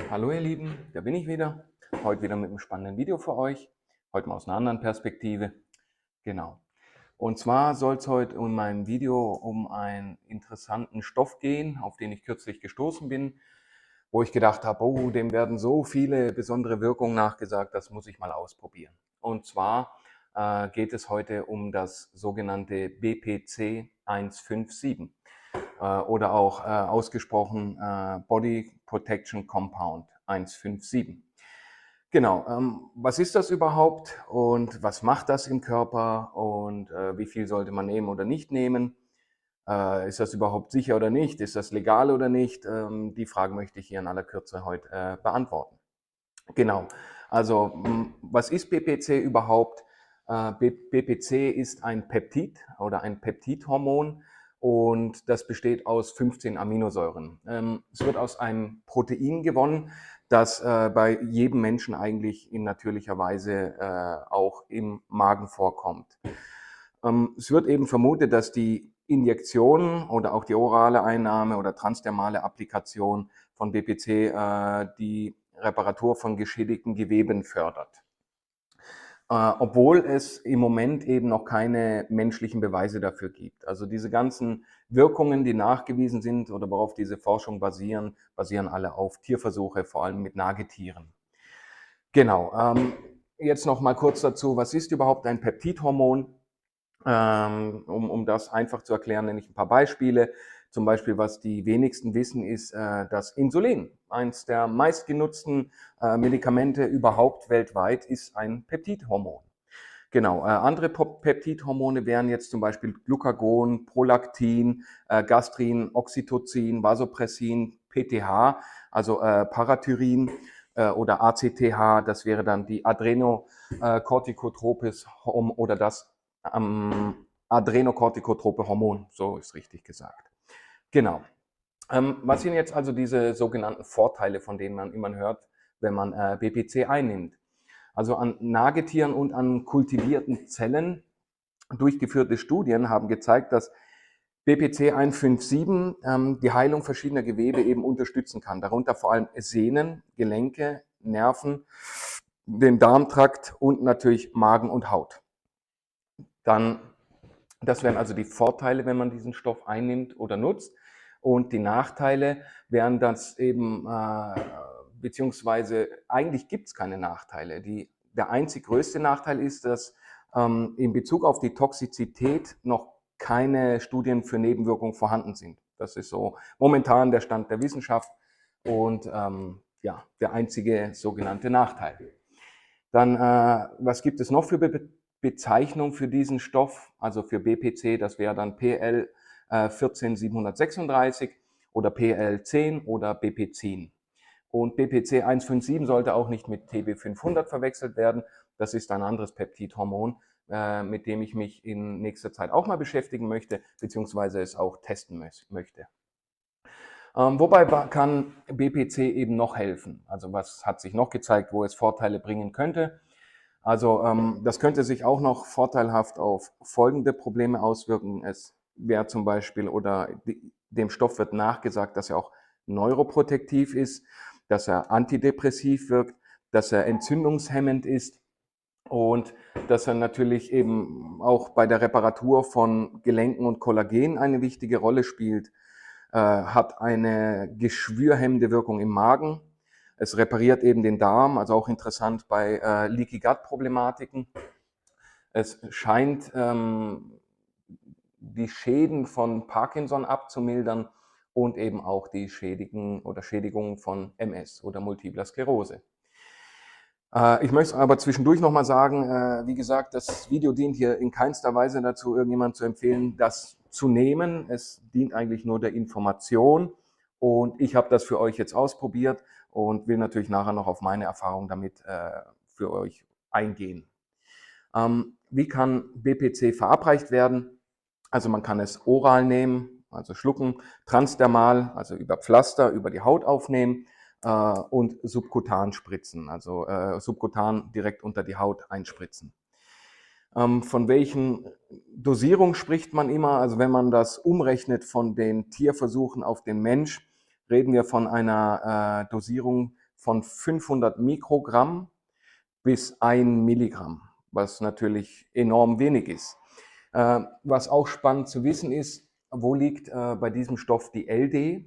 Hallo ihr Lieben, da bin ich wieder. Heute wieder mit einem spannenden Video für euch. Heute mal aus einer anderen Perspektive. Genau. Und zwar soll es heute in meinem Video um einen interessanten Stoff gehen, auf den ich kürzlich gestoßen bin, wo ich gedacht habe, oh, dem werden so viele besondere Wirkungen nachgesagt, das muss ich mal ausprobieren. Und zwar geht es heute um das sogenannte BPC 157 oder auch ausgesprochen Body Protection Compound 157. Genau, was ist das überhaupt und was macht das im Körper und wie viel sollte man nehmen oder nicht nehmen? Ist das überhaupt sicher oder nicht? Ist das legal oder nicht? Die Fragen möchte ich hier in aller Kürze heute beantworten. Genau, also was ist BPC überhaupt? BPC ist ein Peptid oder ein Peptidhormon und das besteht aus 15 Aminosäuren. Es wird aus einem Protein gewonnen, das bei jedem Menschen eigentlich in natürlicher Weise auch im Magen vorkommt. Es wird eben vermutet, dass die Injektion oder auch die orale Einnahme oder transdermale Applikation von BPC die Reparatur von geschädigten Geweben fördert. Obwohl es im Moment eben noch keine menschlichen Beweise dafür gibt. Also diese ganzen Wirkungen, die nachgewiesen sind oder worauf diese Forschung basieren, basieren alle auf Tierversuche, vor allem mit Nagetieren. Genau. Jetzt noch mal kurz dazu, was ist überhaupt ein Peptidhormon? Um das einfach zu erklären, nenne ich ein paar Beispiele. Zum Beispiel, was die wenigsten wissen, ist das Insulin. Eins der meistgenutzten Medikamente überhaupt weltweit ist ein Peptidhormon. Genau, andere Peptidhormone wären jetzt zum Beispiel Glucagon, Prolaktin, Gastrin, Oxytocin, Vasopressin, PTH, also Parathyrin oder ACTH, das wäre dann die Adrenocorticotropes oder das adrenokortikotrope Hormon, so ist richtig gesagt. Genau. Was sind jetzt also diese sogenannten Vorteile, von denen man immer hört, wenn man BPC einnimmt? Also an Nagetieren und an kultivierten Zellen durchgeführte Studien haben gezeigt, dass BPC 157 die Heilung verschiedener Gewebe eben unterstützen kann, darunter vor allem Sehnen, Gelenke, Nerven, den Darmtrakt und natürlich Magen und Haut. Dann, das wären also die Vorteile, wenn man diesen Stoff einnimmt oder nutzt. Und die Nachteile wären das eben, beziehungsweise eigentlich gibt es keine Nachteile. Der einzig größte Nachteil ist, dass in Bezug auf die Toxizität noch keine Studien für Nebenwirkungen vorhanden sind. Das ist so momentan der Stand der Wissenschaft und ja, der einzige sogenannte Nachteil. Dann, was gibt es noch für Bezeichnung für diesen Stoff? Also für BPC, das wäre dann PL 14736 oder PL10 oder BPCin. Und BPC 157 sollte auch nicht mit TB 500 verwechselt werden. Das ist ein anderes Peptidhormon, mit dem ich mich in nächster Zeit auch mal beschäftigen möchte, beziehungsweise es auch testen möchte. Wobei kann BPC eben noch helfen? Also was hat sich noch gezeigt, wo es Vorteile bringen könnte? Also das könnte sich auch noch vorteilhaft auf folgende Probleme auswirken. Es wäre zum Beispiel, oder dem Stoff wird nachgesagt, dass er auch neuroprotektiv ist, dass er antidepressiv wirkt, dass er entzündungshemmend ist und dass er natürlich eben auch bei der Reparatur von Gelenken und Kollagen eine wichtige Rolle spielt, hat eine geschwürhemmende Wirkung im Magen. Es repariert eben den Darm, also auch interessant bei Leaky Gut Problematiken. Es scheint die Schäden von Parkinson abzumildern und eben auch die Schädigungen von MS oder Multipler Sklerose. Ich möchte aber zwischendurch nochmal sagen, wie gesagt, das Video dient hier in keinster Weise dazu, irgendjemand zu empfehlen, das zu nehmen. Es dient eigentlich nur der Information und ich habe das für euch jetzt ausprobiert und will natürlich nachher noch auf meine Erfahrung damit für euch eingehen. Wie kann BPC verabreicht werden? Also man kann es oral nehmen, also schlucken, transdermal, also über Pflaster, über die Haut aufnehmen und subkutan spritzen, also subkutan direkt unter die Haut einspritzen. Von welchen Dosierungen spricht man immer? Also wenn man das umrechnet von den Tierversuchen auf den Mensch, reden wir von einer Dosierung von 500 Mikrogramm bis 1 Milligramm, was natürlich enorm wenig ist. Was auch spannend zu wissen ist, wo liegt bei diesem Stoff die LD?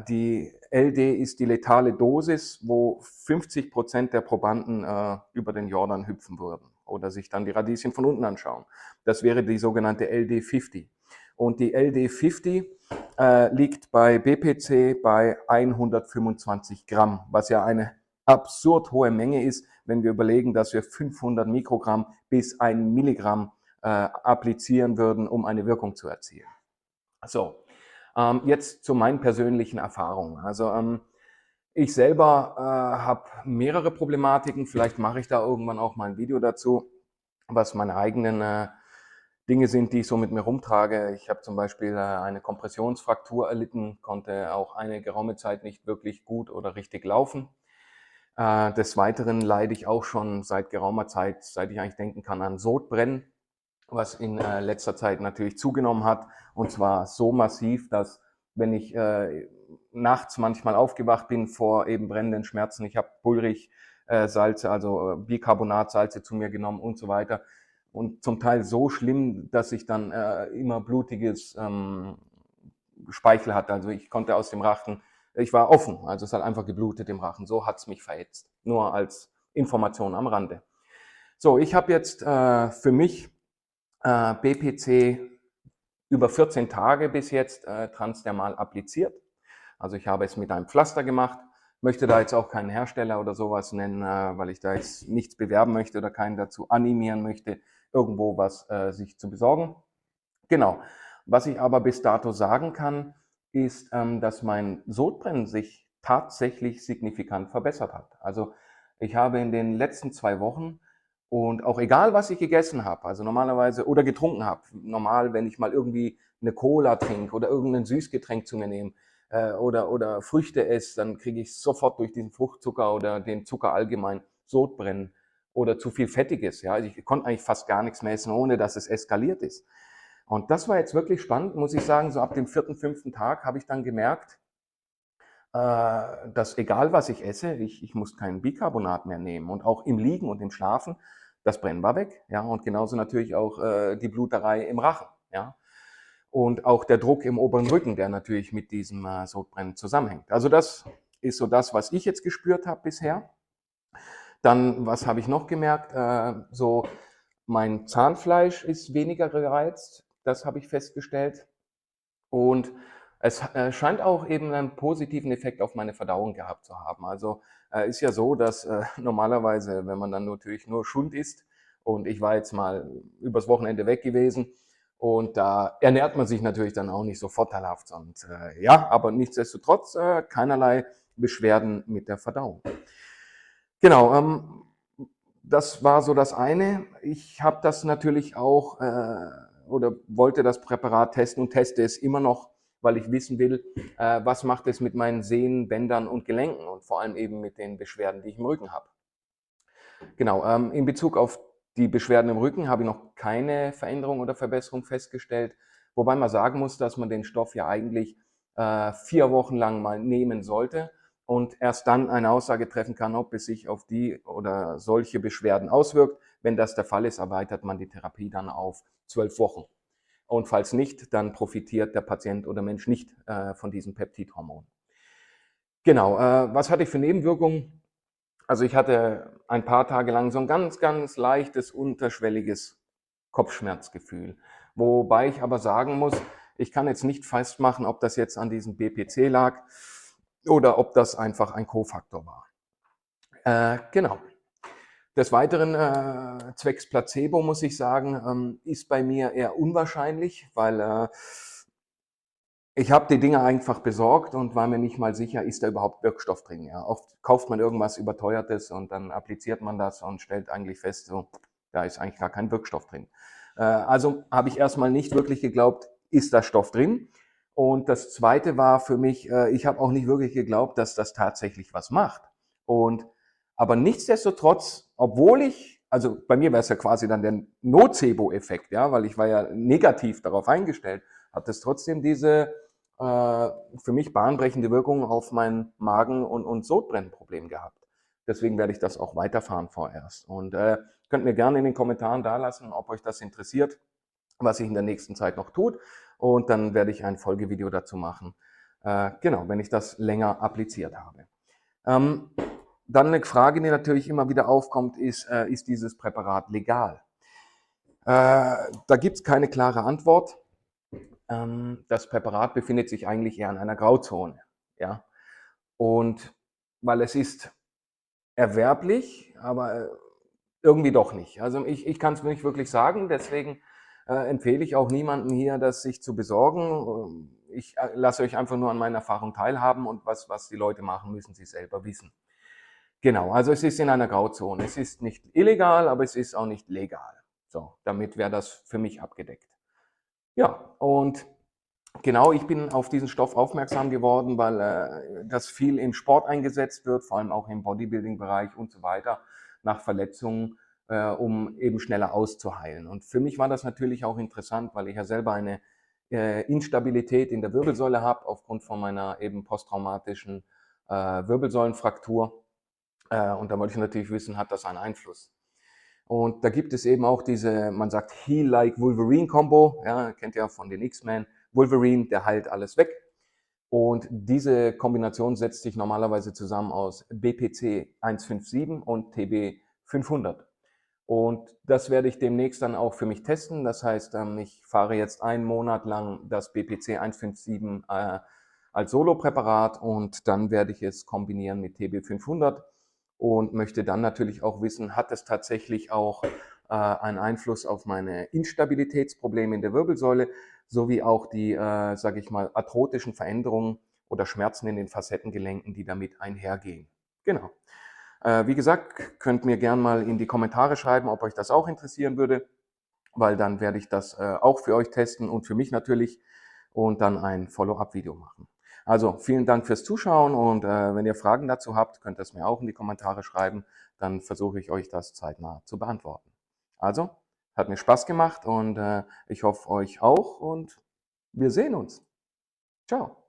Die LD ist die letale Dosis, wo 50% der Probanden über den Jordan hüpfen würden oder sich dann die Radieschen von unten anschauen. Das wäre die sogenannte LD50. Und die LD50 liegt bei BPC bei 125 Gramm, was ja eine absurd hohe Menge ist, wenn wir überlegen, dass wir 500 Mikrogramm bis 1 Milligramm applizieren würden, um eine Wirkung zu erzielen. So, jetzt zu meinen persönlichen Erfahrungen. Also ich selber habe mehrere Problematiken. Vielleicht mache ich da irgendwann auch mal ein Video dazu, was meine eigenen Dinge sind, die ich so mit mir rumtrage. Ich habe zum Beispiel eine Kompressionsfraktur erlitten, konnte auch eine geraume Zeit nicht wirklich gut oder richtig laufen. Des Weiteren leide ich auch schon seit geraumer Zeit, seit ich eigentlich denken kann, an Sodbrennen, was in letzter Zeit natürlich zugenommen hat. Und zwar so massiv, dass wenn ich nachts manchmal aufgewacht bin vor eben brennenden Schmerzen, ich habe Bullrich-Salze, also Bicarbonatsalze zu mir genommen und so weiter. Und zum Teil so schlimm, dass ich dann immer blutiges Speichel hatte. Also ich konnte aus dem Rachen, ich war offen, also es hat einfach geblutet im Rachen. So hat es mich verätzt. Nur als Information am Rande. So, ich habe jetzt für mich BPC über 14 Tage bis jetzt transdermal appliziert. Also ich habe es mit einem Pflaster gemacht, möchte da jetzt auch keinen Hersteller oder sowas nennen, weil ich da jetzt nichts bewerben möchte oder keinen dazu animieren möchte, irgendwo was sich zu besorgen. Genau. Was ich aber bis dato sagen kann, ist, dass mein Sodbrennen sich tatsächlich signifikant verbessert hat. Also ich habe in den letzten 2 Wochen und auch egal, was ich gegessen habe, also normalerweise oder getrunken habe, normal, wenn ich mal irgendwie eine Cola trinke oder irgendein Süßgetränk zu mir nehme oder Früchte esse, dann kriege ich sofort durch diesen Fruchtzucker oder den Zucker allgemein Sodbrennen oder zu viel Fettiges. Ja, also ich konnte eigentlich fast gar nichts mehr essen, ohne dass es eskaliert ist. Und das war jetzt wirklich spannend, muss ich sagen. So ab dem 4., 5. Tag habe ich dann gemerkt, dass egal was ich esse, ich muss kein Bicarbonat mehr nehmen. Und auch im Liegen und im Schlafen, das Brennen war weg. Ja? Und genauso natürlich auch die Bluterei im Rachen. Ja? Und auch der Druck im oberen Rücken, der natürlich mit diesem Sodbrennen zusammenhängt. Also das ist so das, was ich jetzt gespürt habe bisher. Dann, was habe ich noch gemerkt? So mein Zahnfleisch ist weniger gereizt. Das habe ich festgestellt. Und es scheint auch eben einen positiven Effekt auf meine Verdauung gehabt zu haben. Also ist ja so, dass normalerweise, wenn man dann natürlich nur Schund isst, und ich war jetzt mal übers Wochenende weg gewesen, und da ernährt man sich natürlich dann auch nicht so vorteilhaft. Und ja, aber nichtsdestotrotz keinerlei Beschwerden mit der Verdauung. Genau, das war so das eine. Ich habe das natürlich auch oder wollte das Präparat testen und teste es immer noch, weil ich wissen will, was macht es mit meinen Sehnen, Bändern und Gelenken und vor allem eben mit den Beschwerden, die ich im Rücken habe. Genau, in Bezug auf die Beschwerden im Rücken habe ich noch keine Veränderung oder Verbesserung festgestellt, wobei man sagen muss, dass man den Stoff ja eigentlich 4 Wochen lang mal nehmen sollte und erst dann eine Aussage treffen kann, ob es sich auf die oder solche Beschwerden auswirkt. Wenn das der Fall ist, erweitert man die Therapie dann auf 12 Wochen. Und falls nicht, dann profitiert der Patient oder Mensch nicht von diesem Peptidhormon. Genau, was hatte ich für Nebenwirkungen? Also ich hatte ein paar Tage lang so ein ganz, ganz leichtes, unterschwelliges Kopfschmerzgefühl. Wobei ich aber sagen muss, ich kann jetzt nicht festmachen, ob das jetzt an diesem BPC lag oder ob das einfach ein Kofaktor war. Genau. Des Weiteren, zwecks Placebo muss ich sagen, ist bei mir eher unwahrscheinlich, weil ich habe die Dinge einfach besorgt und war mir nicht mal sicher, ist da überhaupt Wirkstoff drin. Ja, oft kauft man irgendwas Überteuertes und dann appliziert man das und stellt eigentlich fest, so, da ist eigentlich gar kein Wirkstoff drin. Also habe ich erstmal nicht wirklich geglaubt, ist da Stoff drin. Und das Zweite war für mich, ich habe auch nicht wirklich geglaubt, dass das tatsächlich was macht. Und aber nichtsdestotrotz, obwohl ich, also bei mir wäre es ja quasi dann der Nocebo-Effekt, ja, weil ich war ja negativ darauf eingestellt, hat es trotzdem diese für mich bahnbrechende Wirkung auf mein Magen- und Sodbrennenproblem gehabt. Deswegen werde ich das auch weiterfahren vorerst. Und könnt mir gerne in den Kommentaren dalassen, ob euch das interessiert, was sich in der nächsten Zeit noch tut. Und dann werde ich ein Folgevideo dazu machen, genau, wenn ich das länger appliziert habe. Dann eine Frage, die natürlich immer wieder aufkommt, ist dieses Präparat legal? Da gibt es keine klare Antwort. Das Präparat befindet sich eigentlich eher in einer Grauzone. Ja? Und weil es ist erwerblich, aber irgendwie doch nicht. Also ich kann es nicht wirklich sagen, deswegen empfehle ich auch niemandem hier, das sich zu besorgen. Ich lasse euch einfach nur an meinen Erfahrungen teilhaben und was die Leute machen, müssen sie selber wissen. Genau, also es ist in einer Grauzone. Es ist nicht illegal, aber es ist auch nicht legal. So, damit wäre das für mich abgedeckt. Ja, und genau, ich bin auf diesen Stoff aufmerksam geworden, weil das viel im Sport eingesetzt wird, vor allem auch im Bodybuilding-Bereich und so weiter, nach Verletzungen, um eben schneller auszuheilen. Und für mich war das natürlich auch interessant, weil ich ja selber eine Instabilität in der Wirbelsäule habe, aufgrund von meiner eben posttraumatischen Wirbelsäulenfraktur. Und da wollte ich natürlich wissen, hat das einen Einfluss? Und da gibt es eben auch diese, man sagt Heal-like Wolverine-Kombo, ja, kennt ihr ja von den X-Men. Wolverine, der heilt alles weg. Und diese Kombination setzt sich normalerweise zusammen aus BPC 157 und TB 500. Und das werde ich demnächst dann auch für mich testen. Das heißt, ich fahre jetzt einen Monat lang das BPC 157 als Solopräparat und dann werde ich es kombinieren mit TB 500 und möchte dann natürlich auch wissen, hat es tatsächlich auch einen Einfluss auf meine Instabilitätsprobleme in der Wirbelsäule, sowie auch die, sage ich mal, arthrotischen Veränderungen oder Schmerzen in den Facettengelenken, die damit einhergehen. Genau. Wie gesagt, könnt mir gern mal in die Kommentare schreiben, ob euch das auch interessieren würde, weil dann werde ich das auch für euch testen und für mich natürlich und dann ein Follow-up-Video machen. Also vielen Dank fürs Zuschauen und wenn ihr Fragen dazu habt, könnt ihr es mir auch in die Kommentare schreiben, dann versuche ich euch das zeitnah zu beantworten. Also, hat mir Spaß gemacht und ich hoffe euch auch und wir sehen uns. Ciao.